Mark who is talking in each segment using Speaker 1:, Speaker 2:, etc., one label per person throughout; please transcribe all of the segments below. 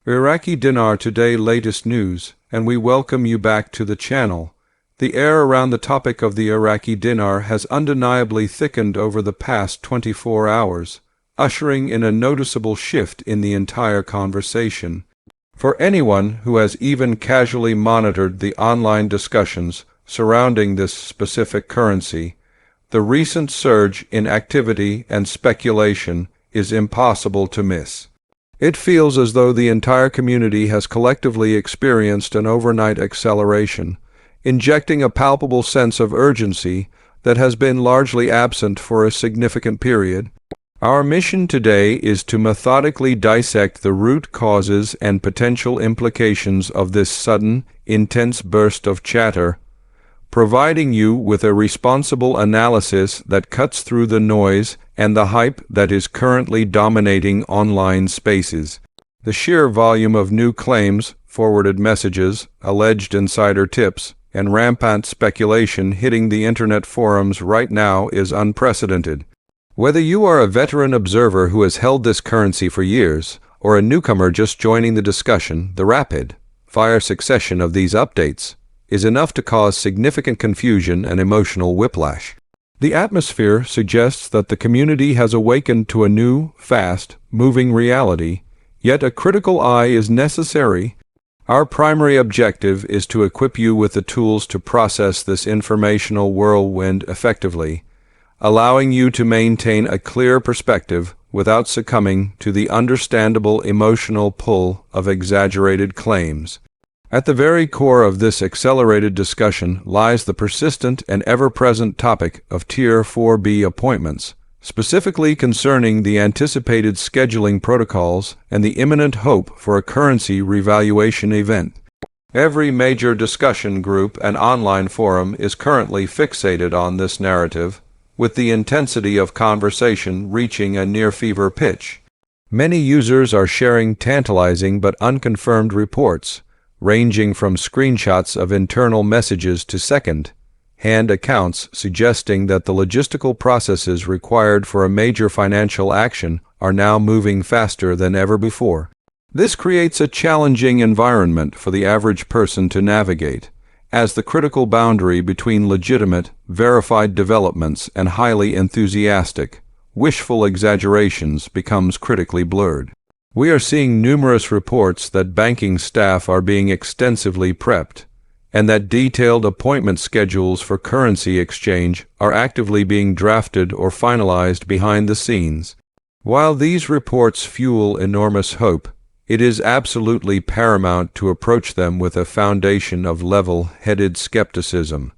Speaker 1: Iraqi Dinar Today latest news, and we welcome you back to the channel. The air around the topic of the Iraqi dinar has undeniably thickened over the past 24 hours, ushering in a noticeable shift in the entire conversation. For anyone who has even casually monitored the online discussions surrounding this specific currency, the recent surge in activity and speculation is impossible to miss. It feels as though the entire community has collectively experienced an overnight acceleration, injecting a palpable sense of urgency that has been largely absent for a significant period. Our mission today is to methodically dissect the root causes and potential implications of this sudden, intense burst of chatter, providing you with a responsible analysis that cuts through the noise and the hype that is currently dominating online spaces. The sheer volume of new claims, forwarded messages, alleged insider tips, and rampant speculation hitting the internet forums right now is unprecedented. Whether you are a veteran observer who has held this currency for years, or a newcomer just joining the discussion, the rapid-fire succession of these updates is enough to cause significant confusion and emotional whiplash. The atmosphere suggests that the community has awakened to a new, fast-moving reality, yet a critical eye is necessary. Our primary objective is to equip you with the tools to process this informational whirlwind effectively, allowing you to maintain a clear perspective without succumbing to the understandable emotional pull of exaggerated claims. At the very core of this accelerated discussion lies the persistent and ever-present topic of Tier 4B appointments, specifically concerning the anticipated scheduling protocols and the imminent hope for a currency revaluation event. Every major discussion group and online forum is currently fixated on this narrative, with the intensity of conversation reaching a near-fever pitch. Many users are sharing tantalizing but unconfirmed reports, ranging from screenshots of internal messages to second-hand accounts suggesting that the logistical processes required for a major financial action are now moving faster than ever before. This creates a challenging environment for the average person to navigate, as the critical boundary between legitimate, verified developments and highly enthusiastic, wishful exaggerations becomes critically blurred. We are seeing numerous reports that banking staff are being extensively prepped, and that detailed appointment schedules for currency exchange are actively being drafted or finalized behind the scenes. While these reports fuel enormous hope, it is absolutely paramount to approach them with a foundation of level-headed skepticism.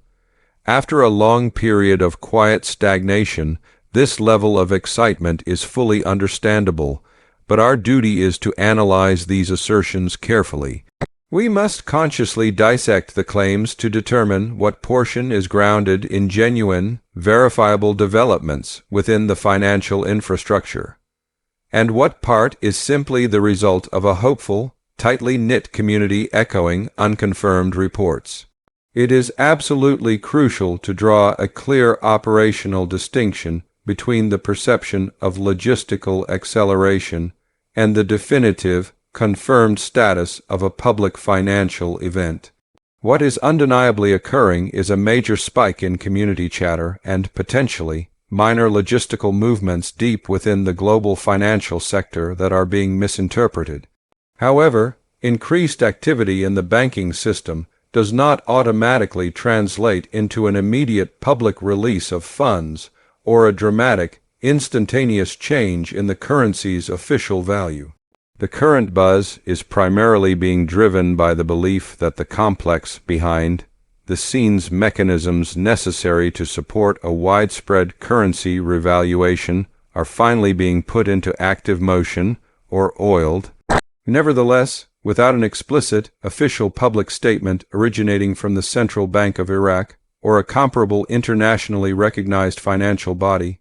Speaker 1: After a long period of quiet stagnation, this level of excitement is fully understandable, but our duty is to analyze these assertions carefully. We must consciously dissect the claims to determine what portion is grounded in genuine, verifiable developments within the financial infrastructure, and what part is simply the result of a hopeful, tightly knit community echoing unconfirmed reports. It is absolutely crucial to draw a clear operational distinction between the perception of logistical acceleration and the definitive, confirmed status of a public financial event. What is undeniably occurring is a major spike in community chatter and, potentially, minor logistical movements deep within the global financial sector that are being misinterpreted. However, increased activity in the banking system does not automatically translate into an immediate public release of funds or a dramatic, instantaneous change in the currency's official value. The current buzz is primarily being driven by the belief that the complex behind-the-scenes mechanisms necessary to support a widespread currency revaluation are finally being put into active motion or oiled. Nevertheless, without an explicit, official public statement originating from the Central Bank of Iraq or a comparable internationally recognized financial body,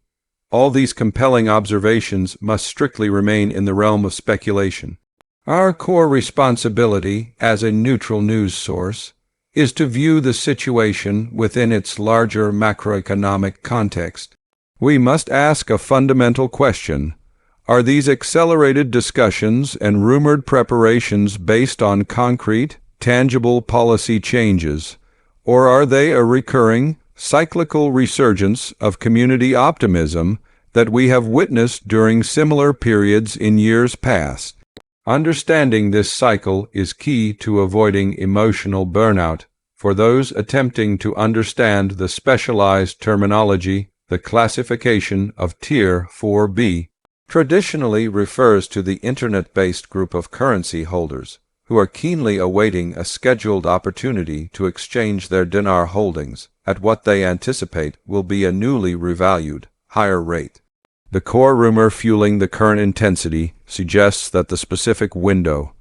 Speaker 1: all these compelling observations must strictly remain in the realm of speculation. Our core responsibility as a neutral news source is to view the situation within its larger macroeconomic context. We must ask a fundamental question: Are these accelerated discussions and rumored preparations based on concrete, tangible policy changes, or are they a recurring, cyclical resurgence of community optimism that we have witnessed during similar periods in years past? Understanding this cycle is key to avoiding emotional burnout. For those attempting to understand the specialized terminology, the classification of Tier 4B traditionally refers to the internet-based group of currency holders who are keenly awaiting a scheduled opportunity to exchange their dinar holdings at what they anticipate will be a newly revalued, higher rate. The core rumor fueling the current intensity suggests that the specific window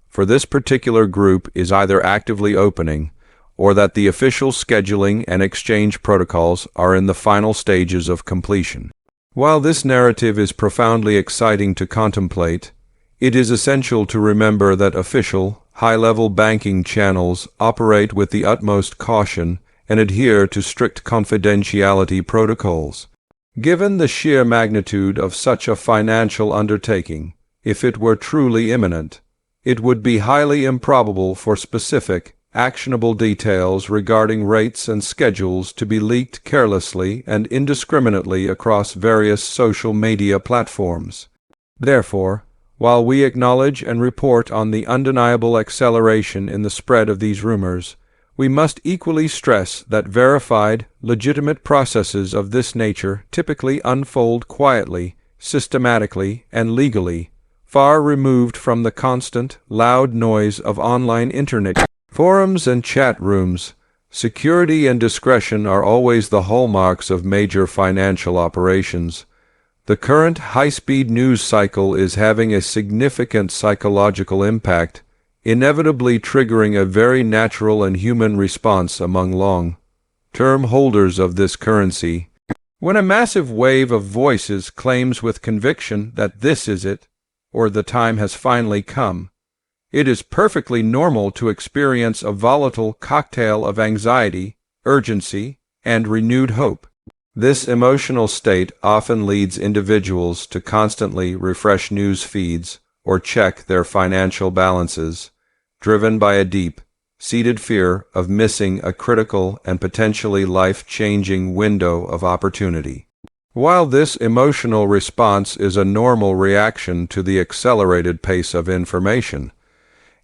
Speaker 1: for this particular group is either actively opening or that the official scheduling and exchange protocols are in the final stages of completion. While this narrative is profoundly exciting to contemplate, it is essential to remember that official, high-level banking channels operate with the utmost caution and adhere to strict confidentiality protocols. Given the sheer magnitude of such a financial undertaking, if it were truly imminent, it would be highly improbable for specific, actionable details regarding rates and schedules to be leaked carelessly and indiscriminately across various social media platforms. Therefore, while we acknowledge and report on the undeniable acceleration in the spread of these rumors, we must equally stress that verified, legitimate processes of this nature typically unfold quietly, systematically, and legally, far removed from the constant, loud noise of online internet forums and chat rooms. Security and discretion are always the hallmarks of major financial operations. The current high-speed news cycle is having a significant psychological impact, inevitably triggering a very natural and human response among long-term holders of this currency. When a massive wave of voices claims with conviction that this is it, or the time has finally come, it is perfectly normal to experience a volatile cocktail of anxiety, urgency, and renewed hope. This emotional state often leads individuals to constantly refresh news feeds or check their financial balances, driven by a deep-seated fear of missing a critical and potentially life-changing window of opportunity. While this emotional response is a normal reaction to the accelerated pace of information,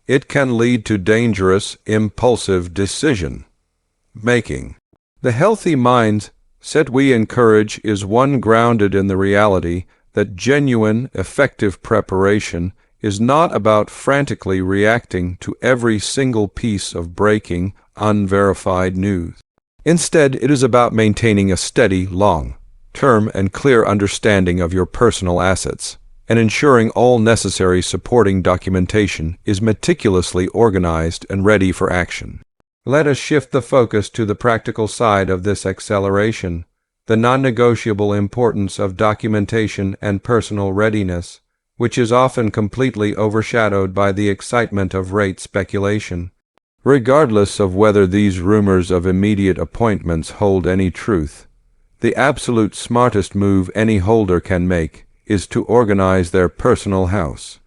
Speaker 1: it can lead to dangerous, impulsive decision-making. The healthy mindset we encourage is one grounded in the reality that genuine, effective preparation is not about frantically reacting to every single piece of breaking, unverified news. Instead, it is about maintaining a steady, long-term, and clear understanding of your personal assets, and ensuring all necessary supporting documentation is meticulously organized and ready for action. Let us shift the focus to the practical side of this acceleration, the non-negotiable importance of documentation and personal readiness, which is often completely overshadowed by the excitement of rate speculation. Regardless of whether these rumors of immediate appointments hold any truth, the absolute smartest move any holder can make is to organize their personal house.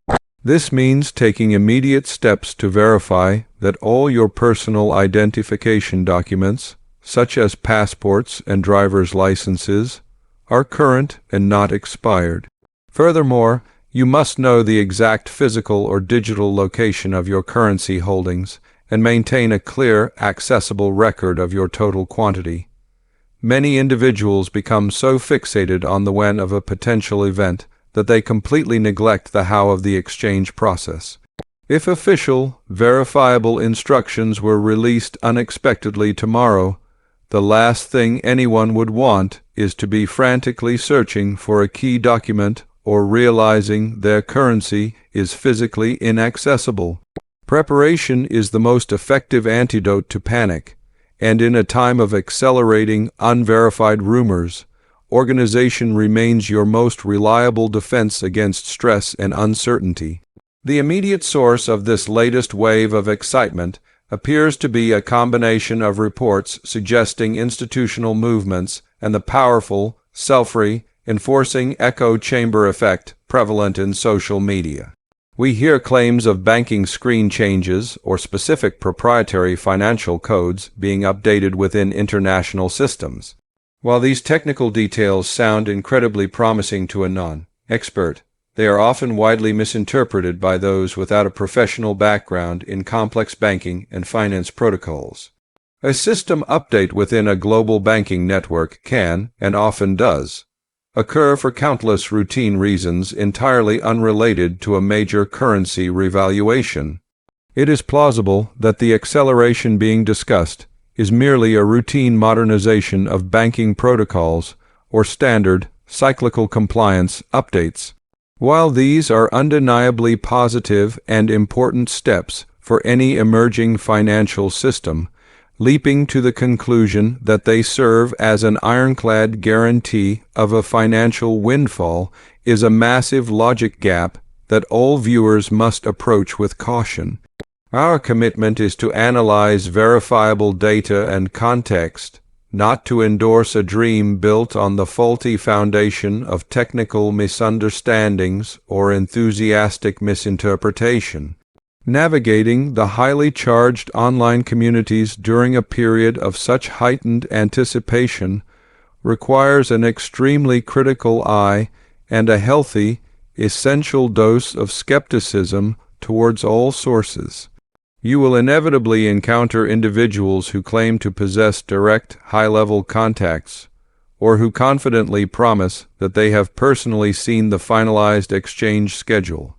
Speaker 1: This means taking immediate steps to verify that all your personal identification documents, such as passports and driver's licenses, are current and not expired. Furthermore, you must know the exact physical or digital location of your currency holdings and maintain a clear, accessible record of your total quantity. Many individuals become so fixated on the when of a potential event that they completely neglect the how of the exchange process. If official, verifiable instructions were released unexpectedly tomorrow, the last thing anyone would want is to be frantically searching for a key document or realizing their currency is physically inaccessible. Preparation is the most effective antidote to panic, and in a time of accelerating, unverified rumors, organization remains your most reliable defense against stress and uncertainty. The immediate source of this latest wave of excitement appears to be a combination of reports suggesting institutional movements and the powerful, self-re enforcing echo chamber effect prevalent in social media. We hear claims of banking screen changes or specific proprietary financial codes being updated within international systems. While these technical details sound incredibly promising to a non-expert, they are often widely misinterpreted by those without a professional background in complex banking and finance protocols. A system update within a global banking network can, and often does, occur for countless routine reasons entirely unrelated to a major currency revaluation. It is plausible that the acceleration being discussed is merely a routine modernization of banking protocols or standard cyclical compliance updates. While these are undeniably positive and important steps for any emerging financial system, leaping to the conclusion that they serve as an ironclad guarantee of a financial windfall is a massive logic gap that all viewers must approach with caution. Our commitment is to analyze verifiable data and context, not to endorse a dream built on the faulty foundation of technical misunderstandings or enthusiastic misinterpretation. Navigating the highly charged online communities during a period of such heightened anticipation requires an extremely critical eye and a healthy, essential dose of skepticism towards all sources. You will inevitably encounter individuals who claim to possess direct, high-level contacts, or who confidently promise that they have personally seen the finalized exchange schedule.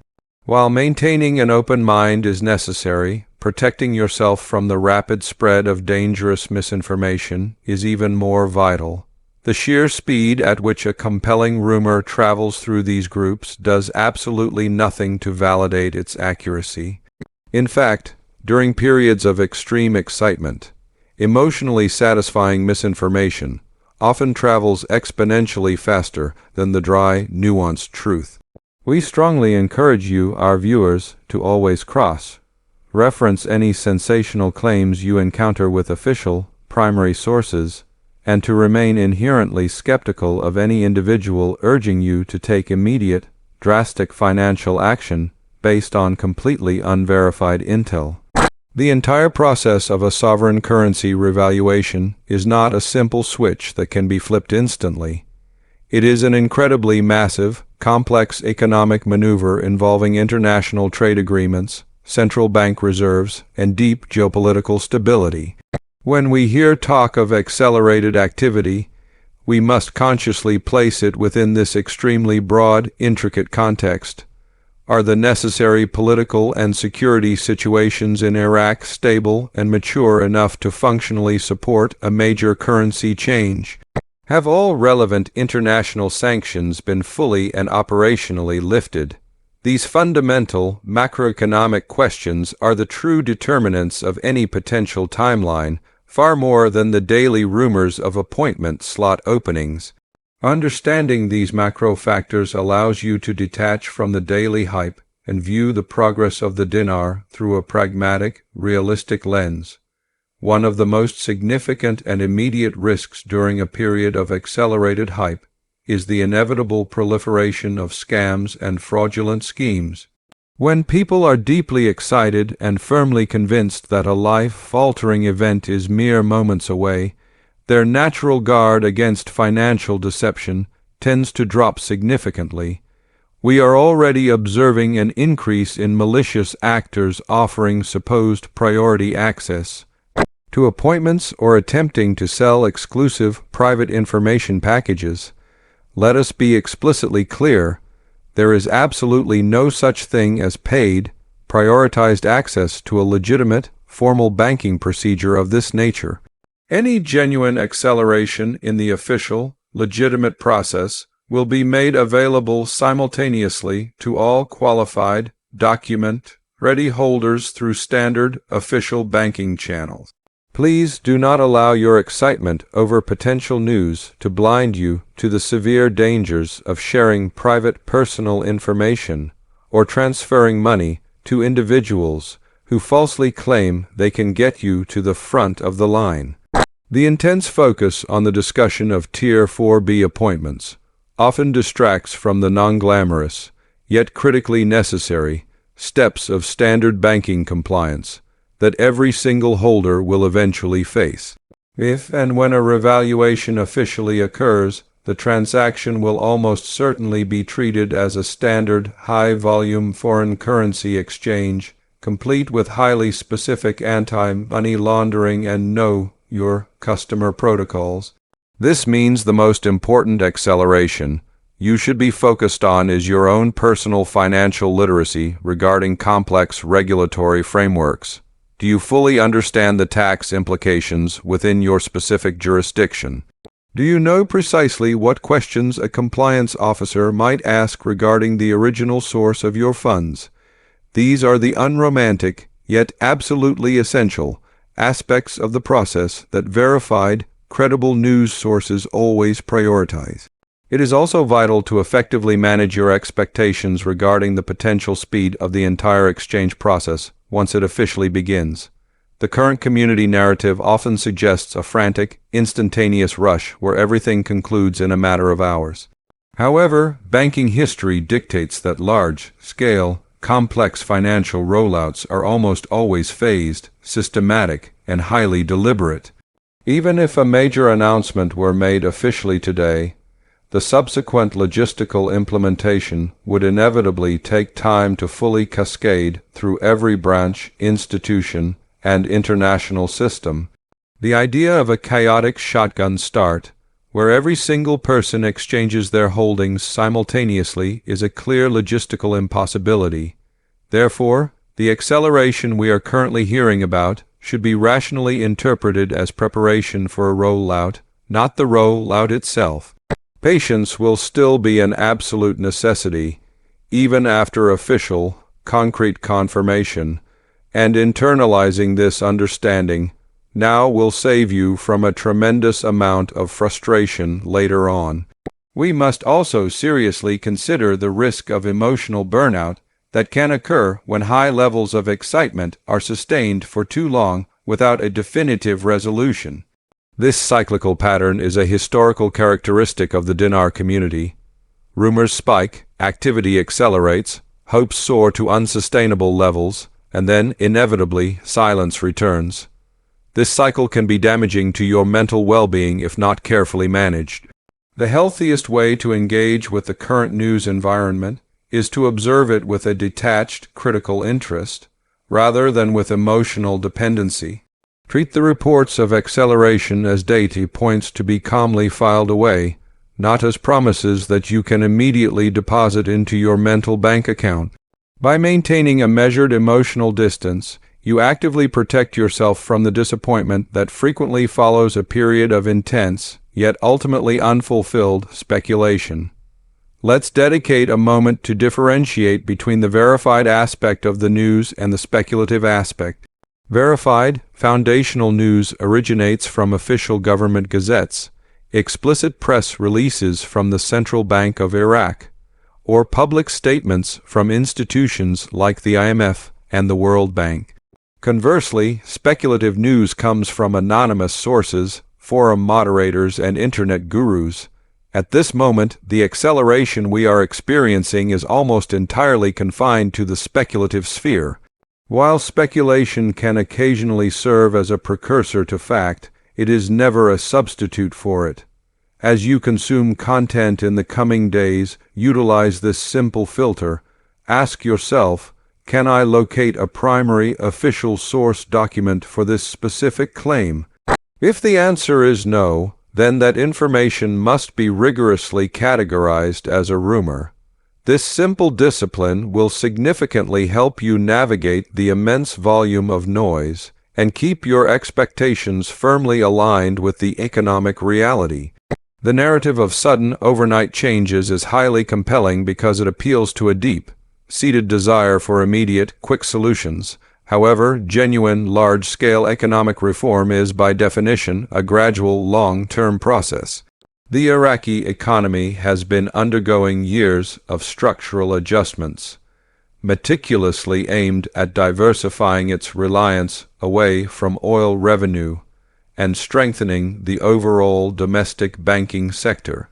Speaker 1: While maintaining an open mind is necessary, protecting yourself from the rapid spread of dangerous misinformation is even more vital. The sheer speed at which a compelling rumor travels through these groups does absolutely nothing to validate its accuracy. In fact, during periods of extreme excitement, emotionally satisfying misinformation often travels exponentially faster than the dry, nuanced truth. We strongly encourage you, our viewers, to always cross-reference any sensational claims you encounter with official, primary sources, and to remain inherently skeptical of any individual urging you to take immediate, drastic financial action based on completely unverified intel. The entire process of a sovereign currency revaluation is not a simple switch that can be flipped instantly. It is an incredibly massive, complex economic maneuver involving international trade agreements, central bank reserves, and deep geopolitical stability. When we hear talk of accelerated activity, we must consciously place it within this extremely broad, intricate context. Are the necessary political and security situations in Iraq stable and mature enough to functionally support a major currency change? Have all relevant international sanctions been fully and operationally lifted? These fundamental macroeconomic questions are the true determinants of any potential timeline, far more than the daily rumors of appointment slot openings. Understanding these macro factors allows you to detach from the daily hype and view the progress of the dinar through a pragmatic, realistic lens. One of the most significant and immediate risks during a period of accelerated hype is the inevitable proliferation of scams and fraudulent schemes. When people are deeply excited and firmly convinced that a life-altering event is mere moments away, their natural guard against financial deception tends to drop significantly. We are already observing an increase in malicious actors offering supposed priority access to appointments or attempting to sell exclusive private information packages. Let us be explicitly clear. There is absolutely no such thing as paid, prioritized access to a legitimate, formal banking procedure of this nature. Any genuine acceleration in the official, legitimate process will be made available simultaneously to all qualified, document-ready holders through standard, official banking channels. Please do not allow your excitement over potential news to blind you to the severe dangers of sharing private personal information or transferring money to individuals who falsely claim they can get you to the front of the line. The intense focus on the discussion of Tier 4B appointments, often distracts from the non-glamorous, yet critically necessary, steps of standard banking compliance that every single holder will eventually face. If and when a revaluation officially occurs, the transaction will almost certainly be treated as a standard, high-volume foreign currency exchange, complete with highly specific anti-money laundering and know-your-customer protocols. This means the most important acceleration you should be focused on is your own personal financial literacy regarding complex regulatory frameworks. Do you fully understand the tax implications within your specific jurisdiction? Do you know precisely what questions a compliance officer might ask regarding the original source of your funds? These are the unromantic, yet absolutely essential, aspects of the process that verified, credible news sources always prioritize. It is also vital to effectively manage your expectations regarding the potential speed of the entire exchange process once it officially begins. The current community narrative often suggests a frantic, instantaneous rush where everything concludes in a matter of hours. However, banking history dictates that large-scale, complex financial rollouts are almost always phased, systematic, and highly deliberate. Even if a major announcement were made officially today, the subsequent logistical implementation would inevitably take time to fully cascade through every branch, institution, and international system. The idea of a chaotic shotgun start, where every single person exchanges their holdings simultaneously, is a clear logistical impossibility. Therefore, the acceleration we are currently hearing about should be rationally interpreted as preparation for a rollout, not the rollout itself. Patience will still be an absolute necessity, even after official, concrete confirmation, and internalizing this understanding now will save you from a tremendous amount of frustration later on. We must also seriously consider the risk of emotional burnout that can occur when high levels of excitement are sustained for too long without a definitive resolution. This cyclical pattern is a historical characteristic of the dinar community. Rumors spike, activity accelerates, hopes soar to unsustainable levels, and then, inevitably, silence returns. This cycle can be damaging to your mental well-being if not carefully managed. The healthiest way to engage with the current news environment is to observe it with a detached, critical interest, rather than with emotional dependency. Treat the reports of acceleration as data points to be calmly filed away, not as promises that you can immediately deposit into your mental bank account. By maintaining a measured emotional distance, you actively protect yourself from the disappointment that frequently follows a period of intense, yet ultimately unfulfilled, speculation. Let's dedicate a moment to differentiate between the verified aspect of the news and the speculative aspect. Verified, foundational news originates from official government gazettes, explicit press releases from the Central Bank of Iraq, or public statements from institutions like the IMF and the World Bank. Conversely, speculative news comes from anonymous sources, forum moderators, and internet gurus. At this moment, the acceleration we are experiencing is almost entirely confined to the speculative sphere. While speculation can occasionally serve as a precursor to fact, it is never a substitute for it. As you consume content in the coming days, utilize this simple filter. Ask yourself, can I locate a primary official source document for this specific claim? If the answer is no, then that information must be rigorously categorized as a rumor. This simple discipline will significantly help you navigate the immense volume of noise and keep your expectations firmly aligned with the economic reality. The narrative of sudden, overnight changes is highly compelling because it appeals to a deep-seated desire for immediate, quick solutions. However, genuine, large-scale economic reform is, by definition, a gradual, long-term process. The Iraqi economy has been undergoing years of structural adjustments, meticulously aimed at diversifying its reliance away from oil revenue and strengthening the overall domestic banking sector.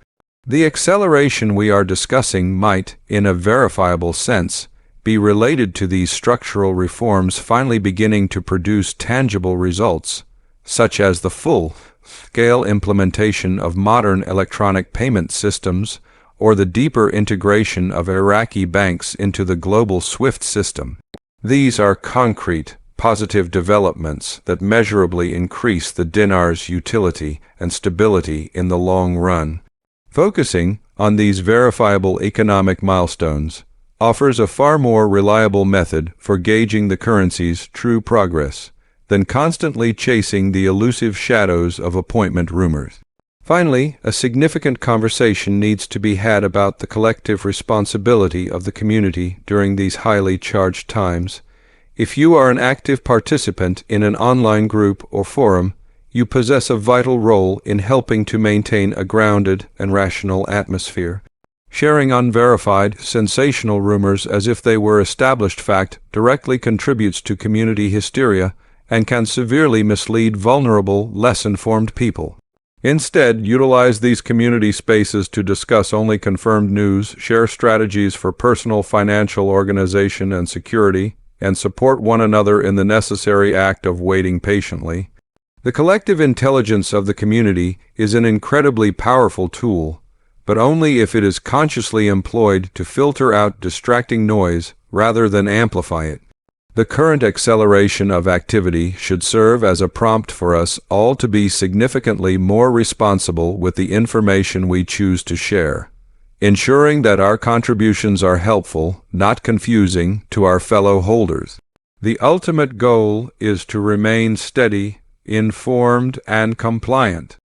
Speaker 1: The acceleration we are discussing might, in a verifiable sense, be related to these structural reforms finally beginning to produce tangible results, such as the full-scale implementation of modern electronic payment systems or the deeper integration of Iraqi banks into the global SWIFT system. These are concrete, positive developments that measurably increase the dinar's utility and stability in the long run. Focusing on these verifiable economic milestones offers a far more reliable method for gauging the currency's true progress than constantly chasing the elusive shadows of appointment rumors. Finally, a significant conversation needs to be had about the collective responsibility of the community during these highly charged times. If you are an active participant in an online group or forum, you possess a vital role in helping to maintain a grounded and rational atmosphere. Sharing unverified, sensational rumors as if they were established fact directly contributes to community hysteria and can severely mislead vulnerable, less-informed people. Instead, utilize these community spaces to discuss only confirmed news, share strategies for personal financial organization and security, and support one another in the necessary act of waiting patiently. The collective intelligence of the community is an incredibly powerful tool, but only if it is consciously employed to filter out distracting noise rather than amplify it. The current acceleration of activity should serve as a prompt for us all to be significantly more responsible with the information we choose to share, ensuring that our contributions are helpful, not confusing, to our fellow holders. The ultimate goal is to remain steady, informed, and compliant.